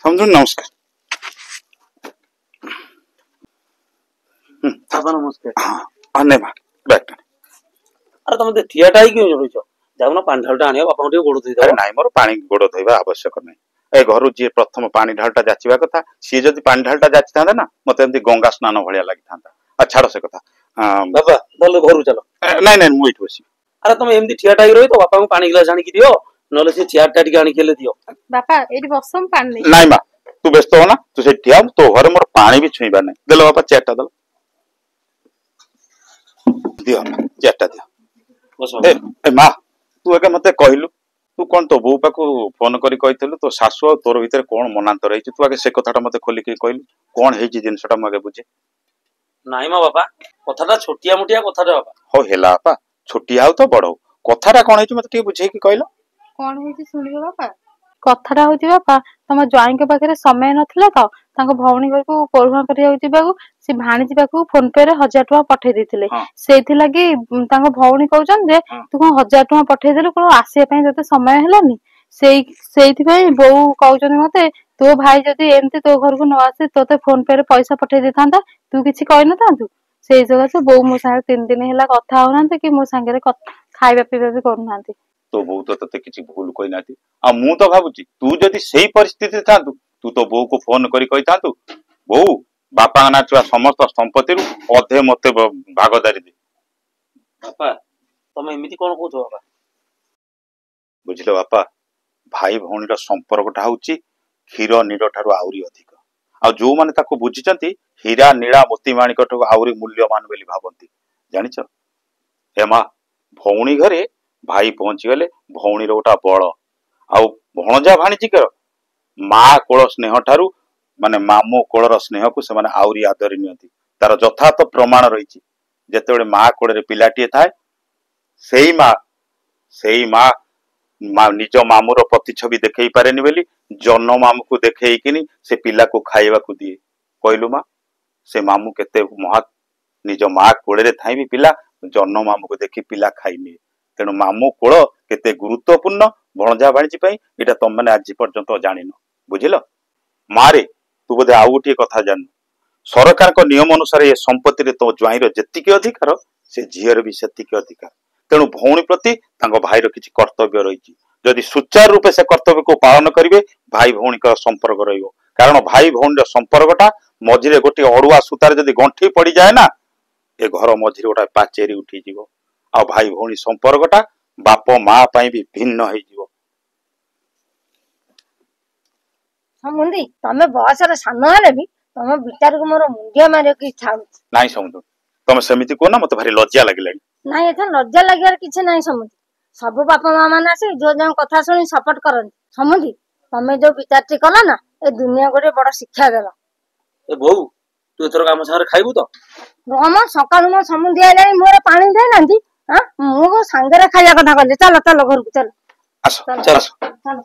समझो नमस्कार। बाबा नमस्कार। हाँ ने बैठ। अरे तुम थिएटा ही क्यों रहिछ जाउना पानी ढालटा आनियो बापा टे गोड़ धोई अरे दो। नाइ मोर पानी गोड़ धोइबा आवश्यक नहीं। ए घर जी प्रथम पानी ढालटा जाचिबा कथा सी जदी पानी ढालटा जाचि थांदा ना मते एमती गंगा स्नान भलिया लागि थांदा। आ छाड़ से कथा बाबा बोल घर चलो। नहीं नहीं मुई बसी। अरे तुम एमती थिएटा ही रही तो बापा को पानी गिलास आनी दियो नले से चेयर टा टिके आनी खेले दियो। बापा एडी बसम पानी नहीं। नाइ मा तू व्यस्त हो ना तू से ठिया तो घर मोर पानी भी छुईबा नहीं। देलो बापा चेयरटा दल दियो चेयरटा दियो। बस ए मा तू एके मते कहलु तू कौन तो बो पाकू फोन करी कहितलु तो सासु और तोर भीतर कोन मनांतर रहिछि तू आगे से कथाटा मते खोली के कहलु कोन हेछि जिंसटा मगे बुझे नाइ मा बाबा कथाटा छोटिया मोटिया कथाटा बाबा हो हेला बापा छोटिया हो तो बड़ हो कथाटा कोन हेछि मते टिके बुझे कि कहलो कोन हेछि सुनिबो बापा कथाटा होछि बापा तम ज्वाइन के पाखरे समय नथिला तो तांको भौणी घर को परुहा करिया जिबाकू से भाणी जिबाकू फोन पे रे 1000 टका पठे देथिले सेथि लागि तांको भौणी कहउछन जे तू कोन 1000 टका पठे देलु कोन आसे पय जते समय हेलानी सेथि पय बौ कहउछन मते तो भाई जदी एमते तो घर को न आसे तोते फोन पे रे पैसा पठे देथांता तू किछि कहि न तांतु सेई जगह से बौ मो संगे 3 दिन हेला कथा होनांते कि मो संगे रे खाइबा पीबा भी करूनांते तो बो तो तते किछि भूल कहि नाती आ मु तो भाबुची तू जदी सेही परिस्थिति थांतु तू तो बो को फोन करी कहि थांतु बो बापा ना छुआ समस्त संपत्ति रु अधे मते भागदारी दे बापा तुम एमिति कोन कहू बाबा बुझिलो बापा भाई भौणी रो संपर्कटा होची क्षीर नीर ठारू आउरी अधिक आ जो माने ताको बुझिचंती हीरा नीला मोती माणिक ठू आउरी मूल्यवान बोली भाबंती जानिଛ हेमा भौणी घरे भाई पहुंची गले भौणी रो गोटा बळ आ भणजा भाणीजी कर माँ कोल स्नेह ठारू माने मामो कोलर स्नेह को से माने आउरी आदरी नियंती तार यथार्थ प्रमाण रही जेतेबेले माँ कोल रे पिलाटीए थाए सेई माँ निज मामूर प्रतिछवि देखई पारेनी बेली जन्म मामू को देखई से पिला को खाइबा को दिए कहलु माँ से मामू केते महा निज माँ कोल रे थाई भी पिला जन्म मामू को देखी पिला खाइनी तेणु मामू कोल केते गुरुत्वपूर्ण भणजा भाणीजी पई एटा तुम माने आज पर्यंत जानिन बुझिल मारे तू बोधे आउ गोटे कथा जान सरकार को नियम अनुसार ये संपत्ति रे तो ज्वाइर जेतिके अधिकार से झीर भी सेतिके अधिकार तेणु भौणी प्रति तांको भाईर किछि कर्तव्य रही जदि सुचारू रूपे से कर्तव्य को पालन करिवे भाई भौणी का संपर्क रहिबो कारण भाई भौणी संपर्कटा मझिरे गोटे अड़ुआ सूतार जदि गंठी पड़ी जाए ना ए घर मझिरे गोटा पाचेरी उठी जीवो आ भाई भौणी संपर्कटा बाप माँ पई भी भिन्न होई जीवो समुंदी तमे बयसर सान हेले भी तम विचार को मोर मुंडिया मारे की इच्छा नाही समुंदी तमे समिति को ना मते भारी लज्जा लागलानी नाही एथा लज्जा लागियार किछ नाही समुंदी सब बापा माँ माने आसी जो जो कथा सुनी सपोर्ट करन समुंदी तमे जो विचारटी कला ना ए दुनिया गोटे बड़ शिक्षा देला ए बहू तू एथर काम सारे खाइबू तो रोम सकाळु मो समुंदी आइले मोर पानी दे नांदी हां मो संगे रे खाया कथा कहले चलो चलो घर को चलो चलो